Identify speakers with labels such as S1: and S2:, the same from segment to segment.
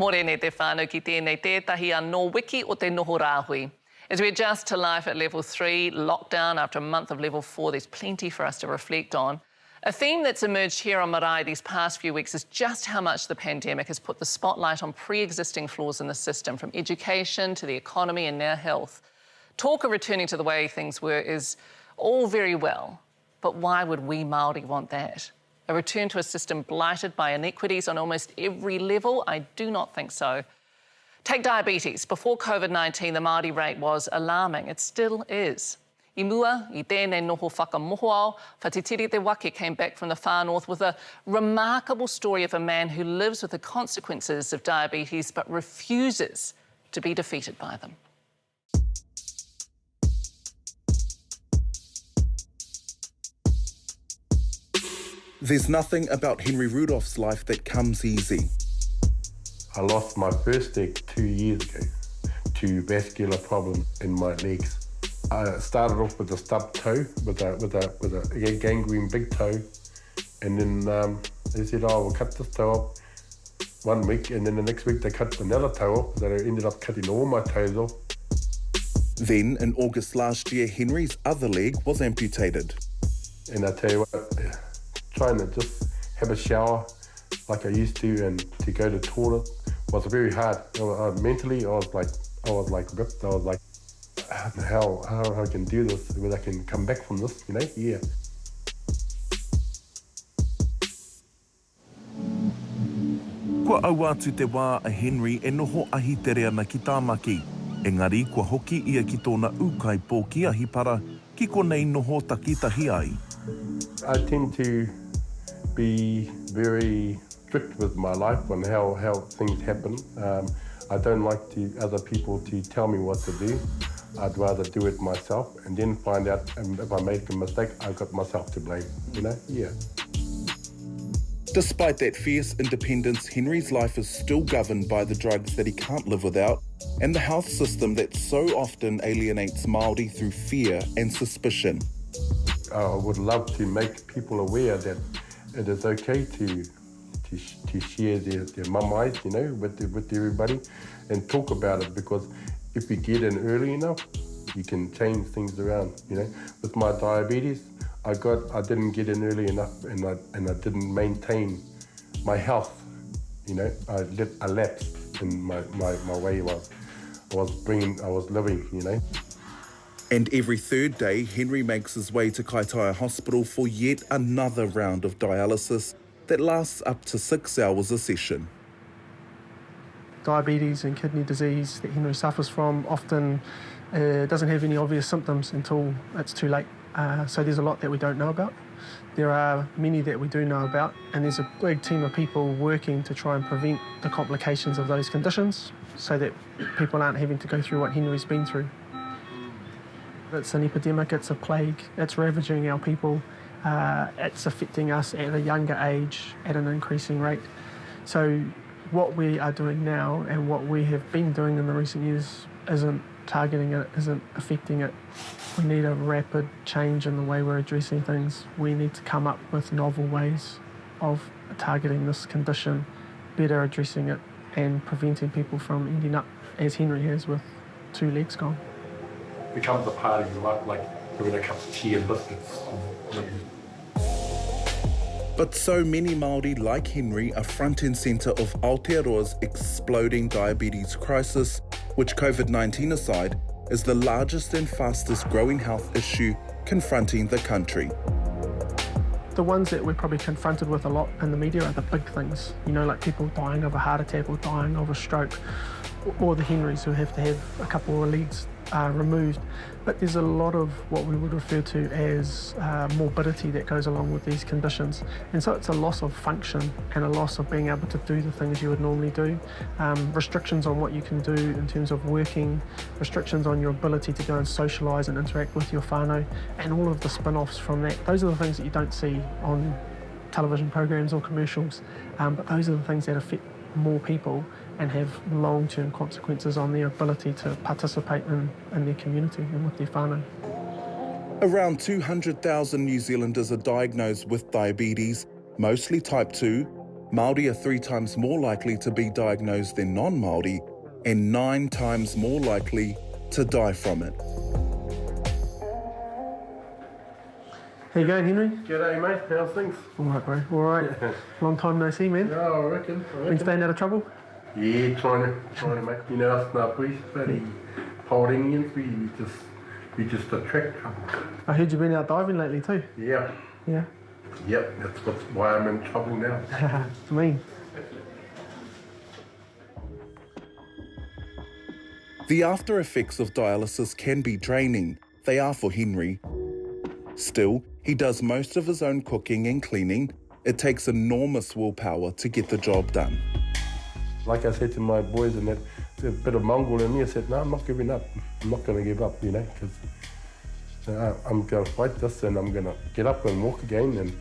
S1: Morene te whānau ki tēnei tētahi anō wiki o te noho rāhui. As we adjust to life at level 3, lockdown after a month of level 4, there's plenty for us to reflect on. A theme that's emerged here on Marae these past few weeks is just how much the pandemic has put the spotlight on pre-existing flaws in the system, from education to the economy and now health. Talk of returning to the way things were is all very well, but why would we Māori want that? A return to a system blighted by inequities on almost every level? I do not think so. Take diabetes. Before COVID-19, the Māori rate was alarming. It still is. I mua, I tēnei noho whakamoho ao, Whatitiri te Wake came back from the far north with a remarkable story of a man who lives with the consequences of diabetes but refuses to be defeated by them.
S2: There's nothing about Henry Rudolph's life that comes easy.
S3: I lost my first leg 2 years ago to vascular problems in my legs. I started off with a stub toe, with a gangrene big toe, and then they said, "Oh, we'll cut this toe off 1 week," and then the next week they cut another toe off. So they ended up cutting all my toes off.
S2: Then, in August last year, Henry's other leg was amputated.
S3: And I tell you what, trying to just have a shower like I used to and to go to the toilet was very hard. Mentally, I was like ripped. I was like, how I can do this, whether I can come back from this, you know? Yeah.
S4: Kua au atu te wā a Henry e noho ahi tere ana ki tāmaki. Engari, kua hoki ia ki tōna ukai pō ki ahi para, ki konei noho takitahi ai.
S3: I tend to be very strict with my life on how things happen. I don't like other people to tell me what to do. I'd rather do it myself and then find out if I make a mistake, I've got myself to blame, you know? Yeah.
S2: Despite that fierce independence, Henry's life is still governed by the drugs that he can't live without and the health system that so often alienates Māori through fear and suspicion.
S3: I would love to make people aware that it is okay to share their mamais, you know, with everybody and talk about it, because if we get in early enough, you can change things around, you know. With my diabetes, I didn't get in early enough and I didn't maintain my health, you know. I lapsed in my way I was living, you know.
S2: And every third day, Henry makes his way to Kaitaia Hospital for yet another round of dialysis that lasts up to 6 hours a session.
S5: Diabetes and kidney disease that Henry suffers from often doesn't have any obvious symptoms until it's too late. So there's a lot that we don't know about. There are many that we do know about, and there's a big team of people working to try and prevent the complications of those conditions so that people aren't having to go through what Henry's been through. It's an epidemic, it's a plague, it's ravaging our people, it's affecting us at a younger age at an increasing rate. So what we are doing now and what we have been doing in the recent years isn't targeting it, isn't affecting it. We need a rapid change in the way we're addressing things. We need to come up with novel ways of targeting this condition, better addressing it and preventing people from ending up, as Henry has, with 2 legs gone.
S3: Becomes a part of your life, like having a cup of tea and biscuits.
S2: But so many Māori like Henry are front and centre of Aotearoa's exploding diabetes crisis, which, COVID-19 aside, is the largest and fastest growing health issue confronting the country.
S5: The ones that we're probably confronted with a lot in the media are the big things, you know, like people dying of a heart attack or dying of a stroke, or the Henrys who have to have a couple of legs removed. But there's a lot of what we would refer to as morbidity that goes along with these conditions. And so it's a loss of function and a loss of being able to do the things you would normally do. Restrictions on what you can do in terms of working, restrictions on your ability to go and socialise and interact with your whānau, and all of the spin-offs from that. Those are the things that you don't see on television programs or commercials, but those are the things that affect more people and have long-term consequences on their ability to participate in their community and with their whānau.
S2: Around 200,000 New Zealanders are diagnosed with diabetes, mostly type 2, Māori are 3 times more likely to be diagnosed than non-Māori and 9 times more likely to die from it.
S5: How you going, Henry?
S3: G'day, mate. How's things?
S5: All right, bro. All right. Long time no see, man.
S3: Yeah, I reckon.
S5: Been staying out of trouble?
S3: Yeah, trying to make. You know, us Ngāpuris, bloody Polynesians, we just attract trouble.
S5: I heard you've been out diving lately too.
S3: Yeah.
S5: Yeah.
S3: Yep, that's why I'm in trouble now.
S5: It's mean.
S2: The after effects of dialysis can be draining. They are for Henry. Still, he does most of his own cooking and cleaning. It takes enormous willpower to get the job done.
S3: Like I said to my boys and that, a bit of Mongol in me, I said, no, I'm not giving up. I'm not going to give up, you know, because I'm going to fight this and I'm going to get up and walk again. And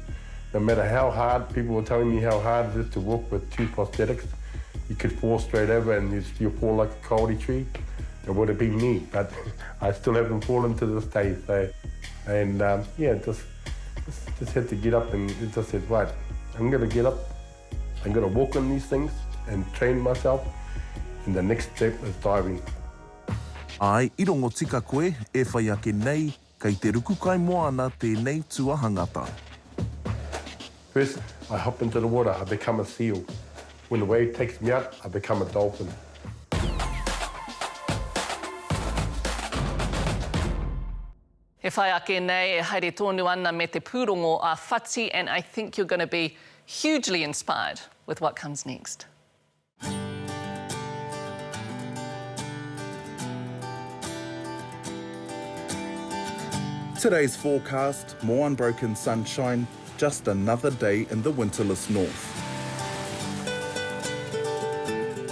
S3: no matter how hard, people were telling me how hard it is to walk with 2 prosthetics. You could fall straight over and you fall like a kauri tree. It would have been me, but I still haven't fallen to this day. So, and yeah, just had to get up and just said, right, I'm going to get up, I'm going to walk on these things and train myself. And the next step is diving.
S4: Ai, I rongo tika koe, e whai ake nei, kei te ruku kai moana tēnei tuahangata.
S3: First, I hop into the water, I become a seal. When the wave takes me out, I become a dolphin.
S1: He whai ake nei, e haere tōnu ana me te pūrongo a whati, and I think you're going to be hugely inspired with what comes next.
S2: Today's forecast, more unbroken sunshine, just another day in the winterless north.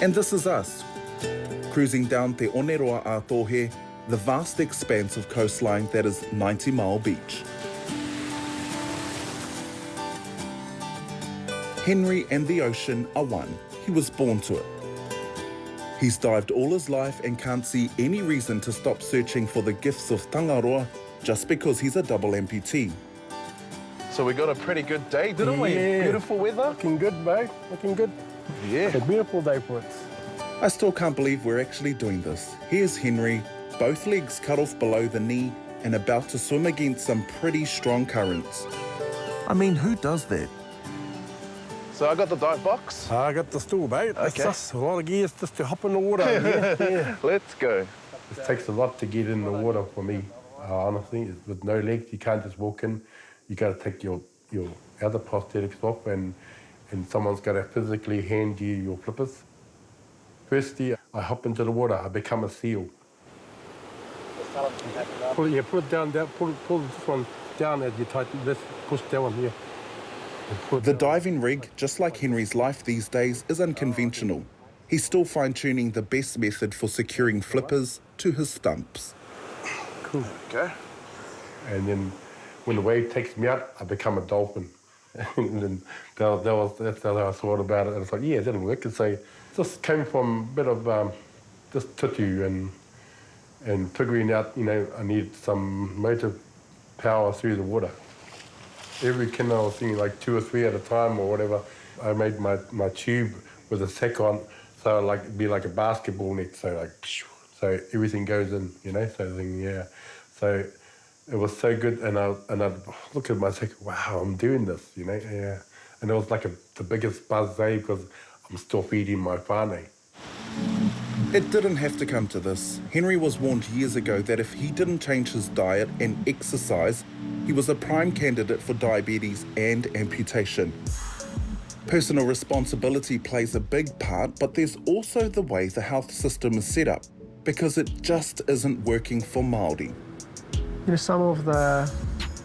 S2: And this is us, cruising down Te Oneroa Ātohe, the vast expanse of coastline that is 90 Mile Beach. Henry and the ocean are one. He was born to it. He's dived all his life and can't see any reason to stop searching for the gifts of tangaroa just because he's a double amputee.
S6: So we got a pretty good day, didn't we?
S3: Yeah.
S6: Beautiful weather.
S3: Looking good, bro. Looking good.
S6: Yeah.
S3: It's a beautiful day for it.
S2: I still can't believe we're actually doing this. Here's Henry, both legs cut off below the knee and about to swim against some pretty strong currents.
S4: I mean, who does that?
S6: So I got the dive box.
S3: I got the stool, mate. It's
S6: Okay.
S3: just a lot of gears just to hop in the water. Yeah.
S6: Let's go.
S3: It takes a lot to get in the water for me, honestly. With no legs, you can't just walk in. You got to take your other prosthetics off and someone's got to physically hand you your flippers. Firstly, I hop into the water, I become a seal. Pull it down, pull this one down as you tighten this, push that one here.
S2: The diving rig, just like Henry's life these days, is unconventional. He's still fine-tuning the best method for securing flippers to his stumps.
S3: Cool.
S6: Okay.
S3: And then when the wave takes me out, I become a dolphin. And then that's how I thought about it. And it's like, yeah, that'll work. And so just came from a bit of just tutu and figuring out, you know, I need some motive power through the water. Every canoe I was seeing like 2 or 3 at a time or whatever. I made my tube with a sack on, so like it'd be like a basketball net. So like, so everything goes in, you know. So yeah, so it was so good. And I look at myself, wow, I'm doing this, you know. Yeah, and it was like the biggest buzz day because I'm still feeding my whānau.
S2: It didn't have to come to this. Henry was warned years ago that if he didn't change his diet and exercise, he was a prime candidate for diabetes and amputation. Personal responsibility plays a big part, but there's also the way the health system is set up, because it just isn't working for Māori.
S5: You know, some of the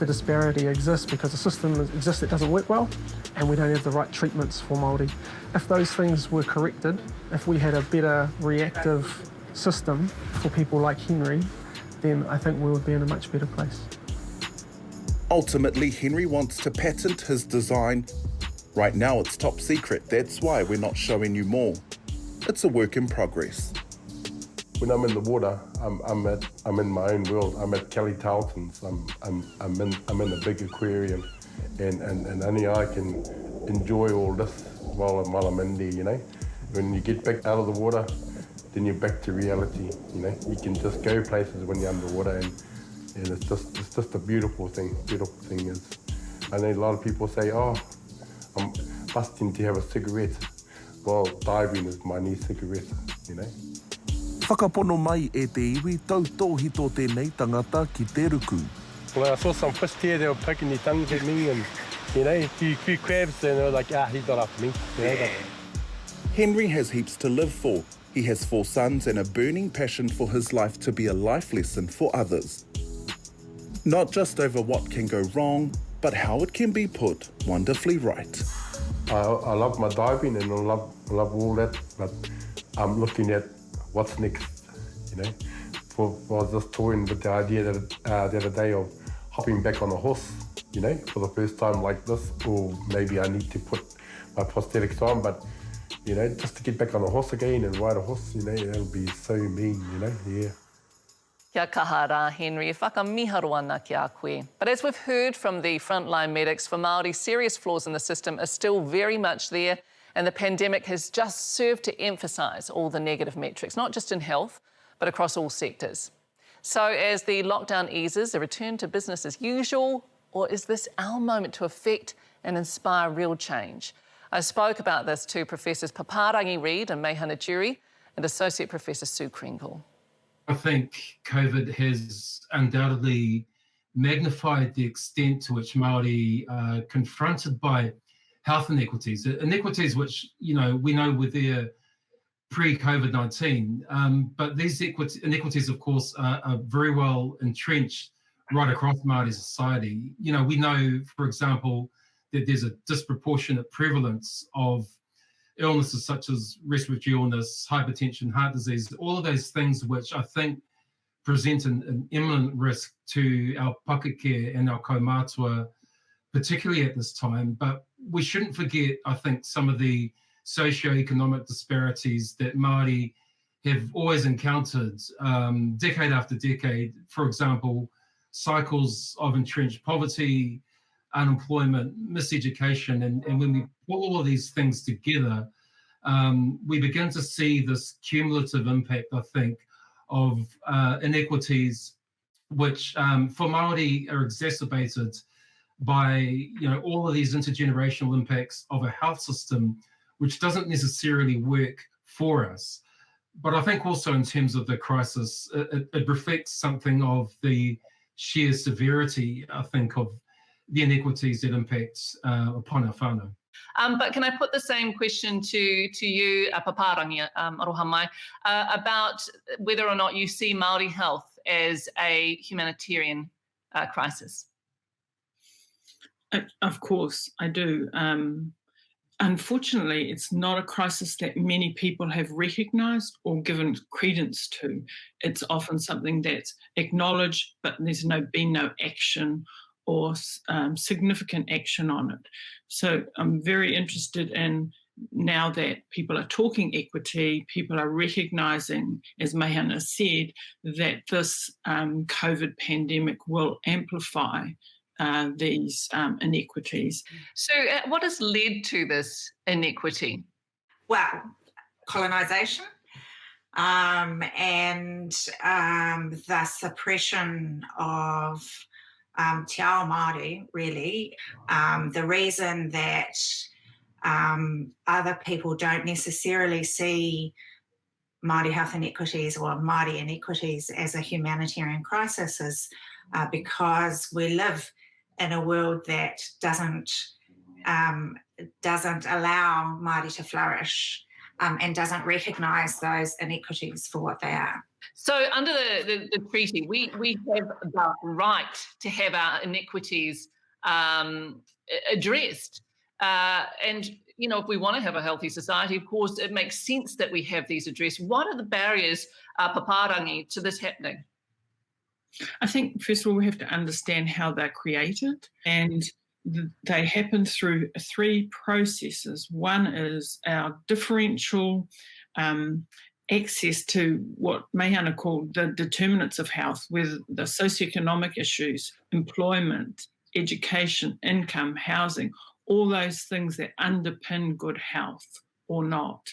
S5: disparity exists because the system exists that doesn't work well, and we don't have the right treatments for Māori. If those things were corrected, if we had a better reactive system for people like Henry, then I think we would be in a much better place.
S2: Ultimately, Henry wants to patent his design. Right now it's top secret, that's why we're not showing you more. It's a work in progress.
S3: When I'm in the water, I'm in my own world. I'm at Kelly Tarleton's. I'm in a big aquarium, and only I can enjoy all this while I'm in there, you know. When you get back out of the water, then you're back to reality, you know. You can just go places when you're underwater, and it's just a beautiful thing. Beautiful thing is, I know a lot of people say, oh, I'm busting to have a cigarette. Well, diving is my new cigarette, you know.
S4: Whakapono mai e te iwi tau tōhito tēnei tangata ki te ruku.
S3: Well, I saw some fish there, they were poking their tongues at me, and, you know, a few crabs, and they were like, he's not after me. You know, yeah.
S2: Henry has heaps to live for. He has 4 sons and a burning passion for his life to be a life lesson for others. Not just over what can go wrong, but how it can be put wonderfully right.
S3: I love my diving and I love all that, but I'm looking at what's next, you know. I was just toying with the idea that the other day of hopping back on a horse, you know, for the first time like this, or maybe I need to put my prosthetics on, but, you know, just to get back on a horse again and ride a horse, you know, that'll be so mean, you know, yeah.
S1: Kia kaha rā, Henry, e whakamiharo ana ki a koe. But as we've heard from the frontline medics, for Māori, serious flaws in the system are still very much there, and the pandemic has just served to emphasise all the negative metrics, not just in health, but across all sectors. So as the lockdown eases, a return to business as usual, or is this our moment to affect and inspire real change? I spoke about this to Professors Paparangi Reid and Meihana Jury and Associate Professor Sue Kringle.
S7: I think COVID has undoubtedly magnified the extent to which Māori are confronted by health inequities which, you know, we know were there pre-COVID-19, but these inequities, of course, are very well entrenched right across Māori society. You know, we know, for example, that there's a disproportionate prevalence of illnesses such as respiratory illness, hypertension, heart disease, all of those things which I think present an imminent risk to our pakeke and our kaumātua, particularly at this time. But we shouldn't forget, I think, some of the socio-economic disparities that Māori have always encountered decade after decade. For example, cycles of entrenched poverty, unemployment, miseducation, and when we put all of these things together, we begin to see this cumulative impact, I think, of inequities which for Māori are exacerbated by, you know, all of these intergenerational impacts of a health system which doesn't necessarily work for us. But I think also in terms of the crisis, it reflects something of the sheer severity, I think, of the inequities that impacts upon our whānau.
S1: But can I put the same question to you, Paparangi, aroha mai, about whether or not you see Māori health as a humanitarian crisis?
S8: Of course, I do. Unfortunately, it's not a crisis that many people have recognised or given credence to. It's often something that's acknowledged, but there's been no action or significant action on it. So I'm very interested in, now that people are talking equity, people are recognising, as Meihana said, that this COVID pandemic will amplify these inequities.
S1: So what has led to this inequity?
S9: Well, colonisation and the suppression of te ao Māori, really. The reason that other people don't necessarily see Māori health inequities or Māori inequities as a humanitarian crisis is because we live in a world that doesn't allow Māori to flourish and doesn't recognise those inequities for what they are.
S1: So under the treaty, we have the right to have our inequities addressed. And, you know, if we want to have a healthy society, of course, it makes sense that we have these addressed. What are the barriers, Paparangi, to this happening?
S8: I think, first of all, we have to understand how they're created, and they happen through 3 processes. One is our differential access to what Meihana called the determinants of health, with the socioeconomic issues, employment, education, income, housing, all those things that underpin good health or not.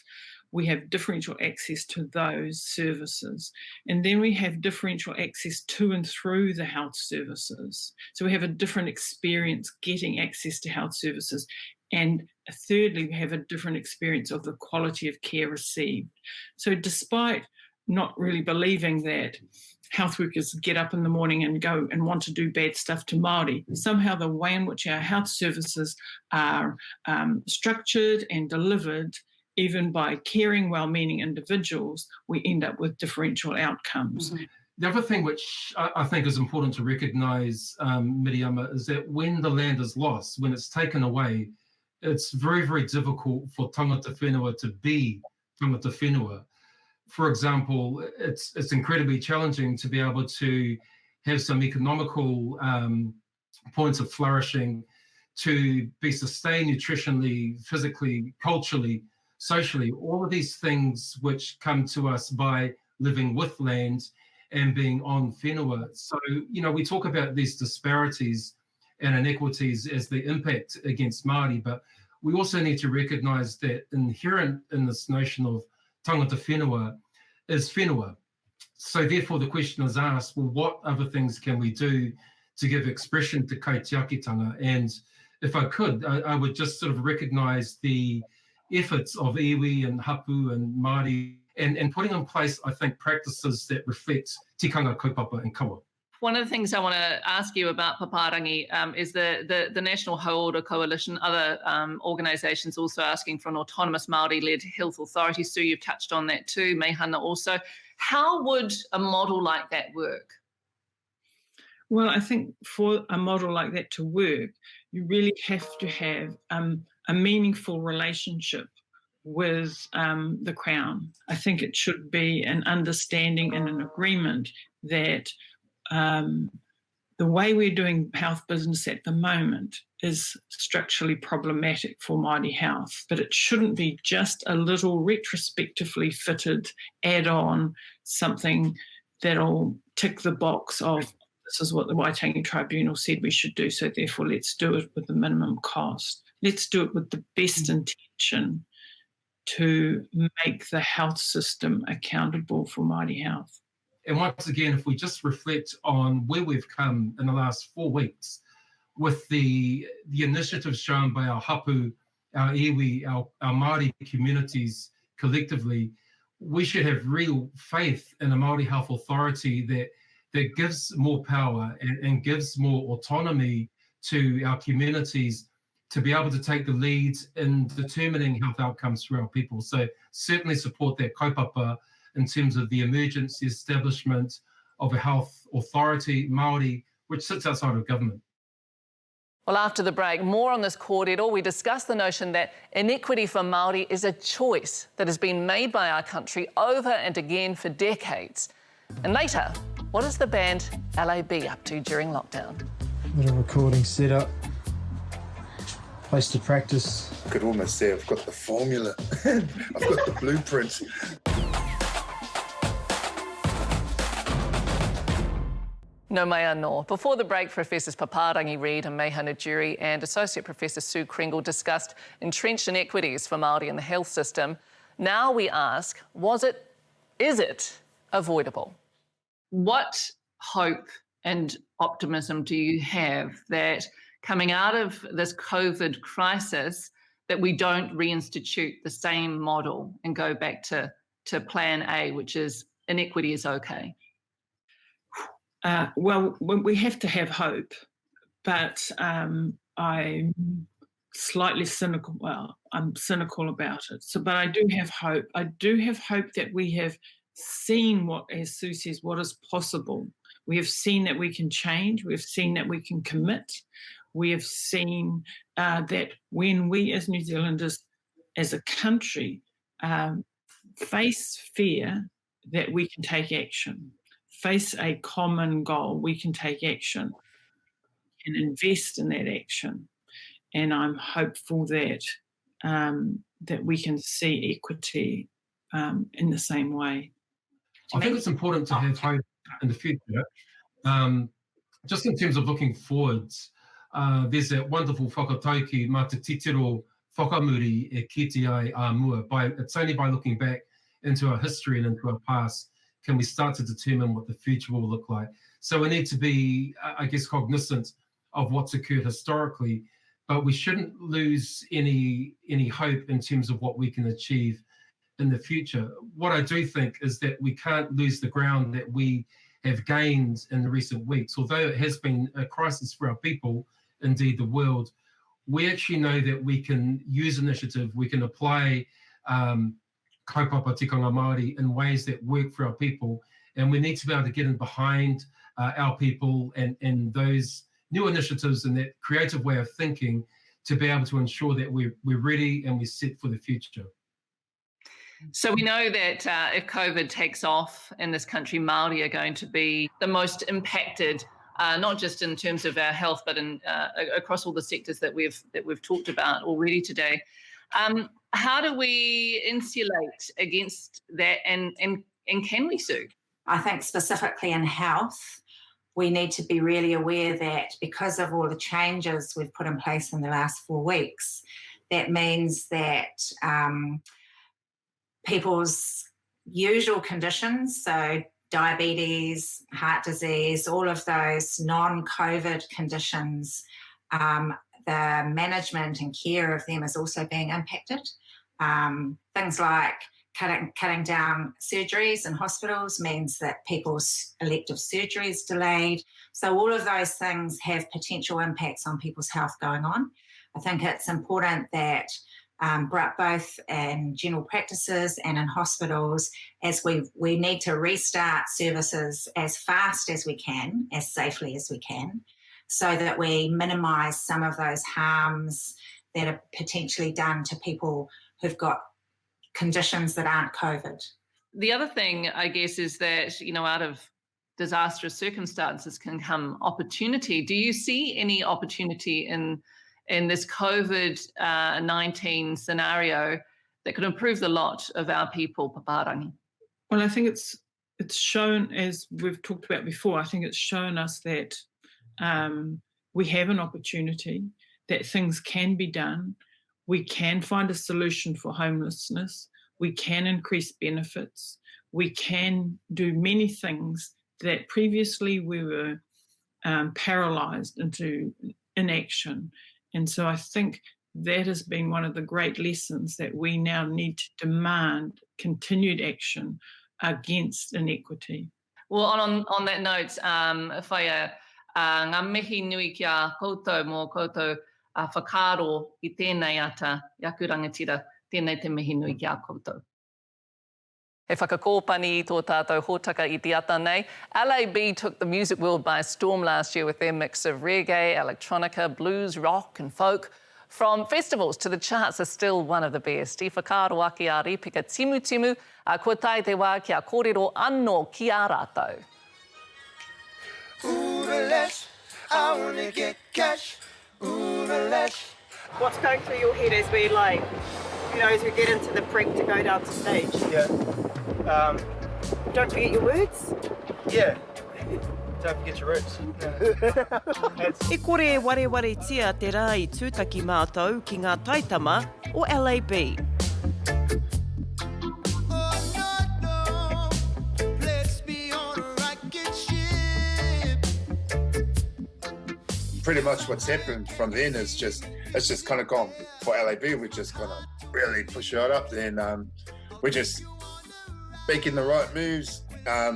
S8: We have differential access to those services. And then we have differential access to and through the health services. So we have a different experience getting access to health services. And thirdly, we have a different experience of the quality of care received. So despite not really believing that health workers get up in the morning and go and want to do bad stuff to Māori, somehow the way in which our health services are structured and delivered, even by caring, well-meaning individuals, we end up with differential outcomes.
S7: Mm-hmm. The other thing which I think is important to recognise, Miriama, is that when the land is lost, when it's taken away, it's very, very difficult for tangata whenua to be tangata whenua. For example, it's incredibly challenging to be able to have some economical points of flourishing, to be sustained nutritionally, physically, culturally, socially, all of these things which come to us by living with land and being on whenua. So, we talk about these disparities and inequities as the impact against Māori, but we also need to recognise that inherent in this notion of tangata whenua is whenua. So therefore the question is asked, well, what other things can we do to give expression to kaitiakitanga? And if I could, I would just sort of recognise the efforts of iwi and hapu and Māori and putting in place, I think, practices that reflect tikanga, kaupapa and kawa.
S1: One of the things I want to ask you about Paparangi is the National Hauora Coalition, other organisations also asking for an autonomous Māori-led health authority. Sue, you've touched on that too, Meihana also. How would a model like that work?
S8: Well, I think for a model like that to work, you really have to have a meaningful relationship with the Crown. I think it should be an understanding and an agreement that the way we're doing health business at the moment is structurally problematic for Māori health, but it shouldn't be just a little retrospectively fitted add-on, something that'll tick the box of this is what the Waitangi Tribunal said we should do, so therefore let's do it with the minimum cost. Let's do it with the best intention to make the health system accountable for Māori health.
S7: And once again, if we just reflect on where we've come in the last 4 weeks with the initiatives shown by our hapu, our iwi, our Māori communities collectively, we should have real faith in a Māori health authority that gives more power and gives more autonomy to our communities to be able to take the lead in determining health outcomes for our people. So certainly support that kaupapa in terms of the emergency establishment of a health authority, Māori, which sits outside of government.
S1: Well, after the break, more on this kōrero. We discuss the notion that inequity for Māori is a choice that has been made by our country over and again for decades. And later, what is the band L.A.B up to during lockdown?
S10: Bit of recording setup, place to practice.
S11: I could almost say I've got the formula. I've got the blueprint.
S1: No mea anō. Before the break, Professors Paparangi Reid and Meihana Jury and Associate Professor Sue Kringle discussed entrenched inequities for Māori in the health system. Now we ask, is it avoidable? What hope and optimism do you have that coming out of this COVID crisis that we don't reinstitute the same model and go back to plan A, which is inequity is okay?
S8: Well, we have to have hope, but I'm slightly cynical. Well, I'm cynical about it. But I do have hope. I do have hope that we have seen what, as Sue says, what is possible. We have seen that we can change. We have seen that we can commit. We have seen that when we as New Zealanders, as a country, face fear, that we can take action. Face a common goal, we can take action and invest in that action. And I'm hopeful that that we can see equity in the same way.
S7: I think it's important to have hope in the future. Just in terms of looking forwards, there's that wonderful whakatauki, mā te titiro whakamuri e kite ai a mua. It's only by looking back into our history and into our past can we start to determine what the future will look like. So we need to be, I guess, cognizant of what's occurred historically, but we shouldn't lose any hope in terms of what we can achieve in the future. What I do think is that we can't lose the ground that we have gained in the recent weeks. Although it has been a crisis for our people, indeed the world, we actually know that we can use initiative, we can apply kaupapa tikanga Māori in ways that work for our people, and we need to be able to get in behind our people and those new initiatives and that creative way of thinking to be able to ensure that we're ready and we're set for the future.
S1: So we know that if COVID takes off in this country, Māori are going to be the most impacted, not just in terms of our health, but in across all the sectors that we've talked about already today. How do we insulate against that, and can we, Sue?
S9: I think specifically in health, we need to be really aware that because of all the changes we've put in place in the last 4 weeks, that means that people's usual conditions, so diabetes, heart disease, all of those non-COVID conditions, the management and care of them is also being impacted. Things like cutting down surgeries in hospitals means that people's elective surgeries delayed. So all of those things have potential impacts on people's health going on. I think it's important that both in general practices and in hospitals, as we need to restart services as fast as we can, as safely as we can, so that we minimise some of those harms that are potentially done to people who've got conditions that aren't COVID.
S1: The other thing, I guess, is that, out of disastrous circumstances can come opportunity. Do you see any opportunity in this COVID-19 scenario that could improve the lot of our people, Paparangi?
S8: Well, I think it's shown, as we've talked about before, I think it's shown us that we have an opportunity, that things can be done. We can find a solution for homelessness. We can increase benefits. We can do many things that previously we were paralysed into inaction. And so I think that has been one of the great lessons, that we now need to demand continued action against inequity.
S1: Well, on that note, whaia, ngā mihi nui kia koutou mō koutou whakaaro I tēnei ata, Yaku Rangatira, tēnei te mihi nui kia koutou. He whakakōpani I tō tātou hōtaka I te ata nei. L.A.B took the music world by storm last year with their mix of reggae, electronica, blues, rock and folk. From festivals to the charts, are still one of the best. I whakaaro ake a ripika timu timu, kua tai te wā kia kōrero anō ki a rātou.
S12: I wanna get cash.
S13: What's going through your head as we as we get into the prep to go down to stage?
S12: Yeah.
S13: Don't forget your words.
S12: Yeah. Don't forget your roots.
S13: E kore wareware tia te rā I tūtaki mātou ki ngā taitama o L.A.B.
S11: Pretty much what's happened from then is it's just kind of gone for L.A.B. We're just going to really push it up. Then we're just making the right moves.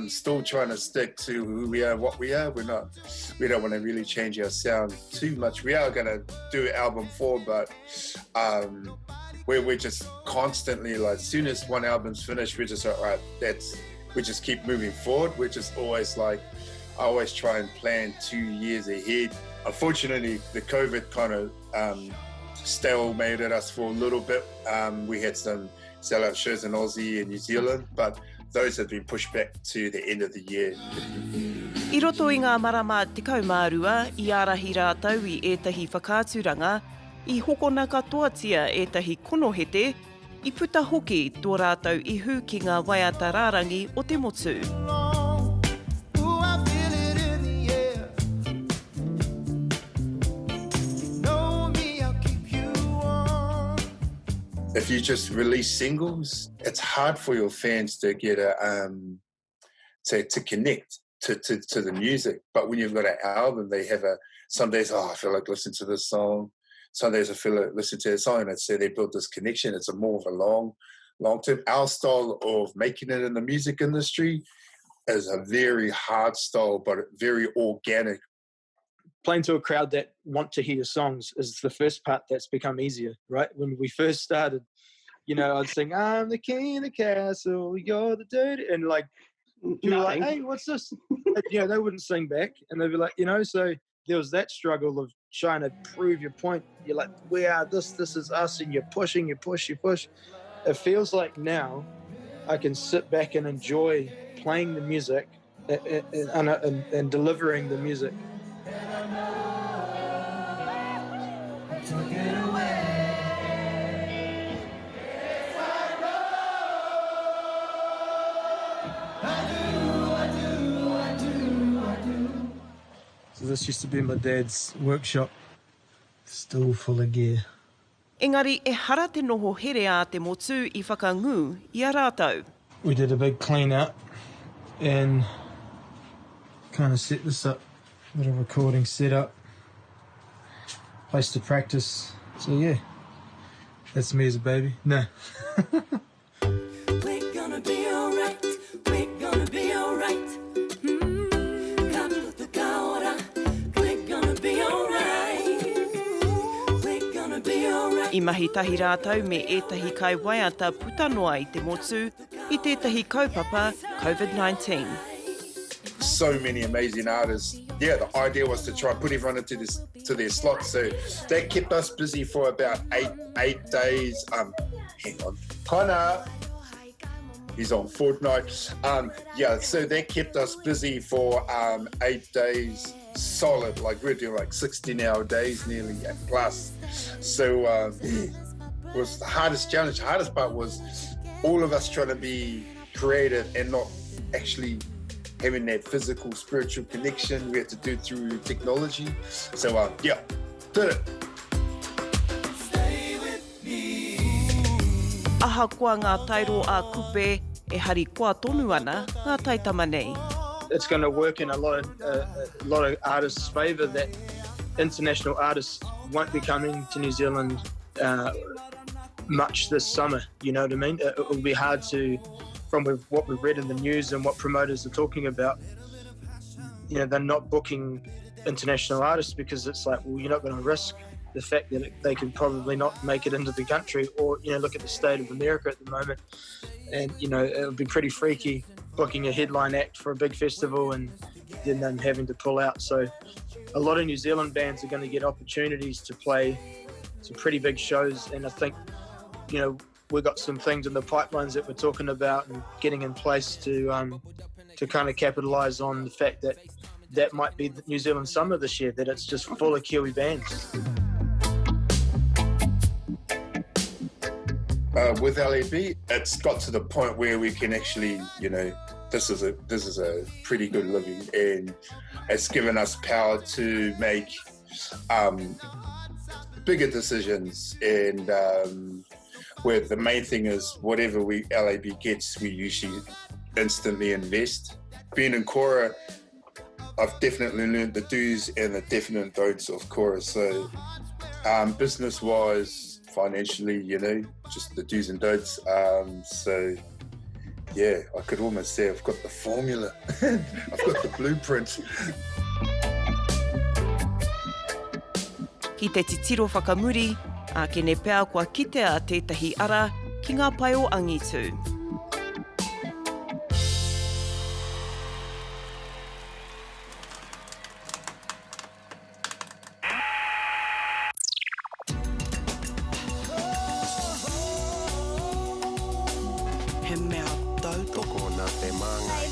S11: Still trying to stick to who we are, what we are. We don't want to really change our sound too much. We are going to do album 4, but we're just constantly as soon as one album's finished, we're just all right. We just keep moving forward. We're just always I always try and plan 2 years ahead. Unfortunately, the COVID kind of stalemated us for a little bit. We had some sellout shows in Aussie and New Zealand, but those have been pushed back to the end of the year.
S13: I roto I ngā marama tekau mārua, I arahi rātau I ētahi whakāturanga, I hokona katoatia ētahi konohete, I puta hoki tō rātau I hu ki ngā waiata rārangi o te motu.
S11: if you just release singles, it's hard for your fans to get to connect to the music. But when you've got an album, they have some days, I feel like listening to this song. Some days I feel like listening to the song, and I'd say they build this connection. It's more of a long term. Our style of making it in the music industry is a very hard style, but very organic.
S10: Playing to a crowd that want to hear your songs is the first part that's become easier, right? When we first started, I'd sing, I'm the king of the castle, you're the dirty, and like, you're like, hey, what's this? They wouldn't sing back, and they'd be like, so there was that struggle of trying to prove your point. You're like, we are this is us, and you're pushing, you push. It feels like now I can sit back and enjoy playing the music and delivering the music. So this used to be my dad's workshop, still full of gear.
S13: Engari, e hara te noho here a te motu I whakangū I a rātou.
S10: We did a big clean out and kind of set this up, a bit of recording setup, place to practice. So yeah, that's me as a baby. No.
S14: We're gonna be alright. We're gonna be alright. I mahi tahi rātou me ētahi kai waiata putanoa I te motu I tētahi kaupapa COVID-19.
S11: So many amazing artists. Yeah, the idea was to try and put everyone into their slot. So that kept us busy for about eight days. Hang on. Kana. He's on Fortnite. So that kept us busy for 8 days solid. Like we're doing like 16-hour days nearly plus. So it was the hardest challenge. The hardest part was all of us trying to be creative and not actually having that physical, spiritual connection. We had to do it through technology. So did it.
S13: Aha kua ngā tairo a kupe e hari kua tonu ana ngā taitama nei.
S10: It's going to work in a lot of artists' favour that international artists won't be coming to New Zealand much this summer, you know what I mean? It will be hard to, from what we've read in the news and what promoters are talking about, they're not booking international artists because it's like, well, you're not going to risk the fact that they could probably not make it into the country, or, look at the state of America at the moment. And, it would be pretty freaky booking a headline act for a big festival and then them having to pull out. So a lot of New Zealand bands are going to get opportunities to play some pretty big shows. And I think, we've got some things in the pipelines that we're talking about and getting in place to kind of capitalise on the fact that might be the New Zealand summer this year, that it's just full of Kiwi bands.
S11: With L.A.B, it's got to the point where we can actually, this is a pretty good living, and it's given us power to make bigger decisions. And where the main thing is, whatever L.A.B gets, we usually instantly invest. Being in Kora, I've definitely learned the do's and the definite don'ts of Kora. So business-wise, financially, just the do's and don'ts. So, yeah, I could almost say I've got the formula. I've got the blueprint.
S13: Ki te titiro whakamuri, a ke ne pea kua kite a tētahi ara ki ngā pai o angitu.
S14: He mea tautoko nā te māngai.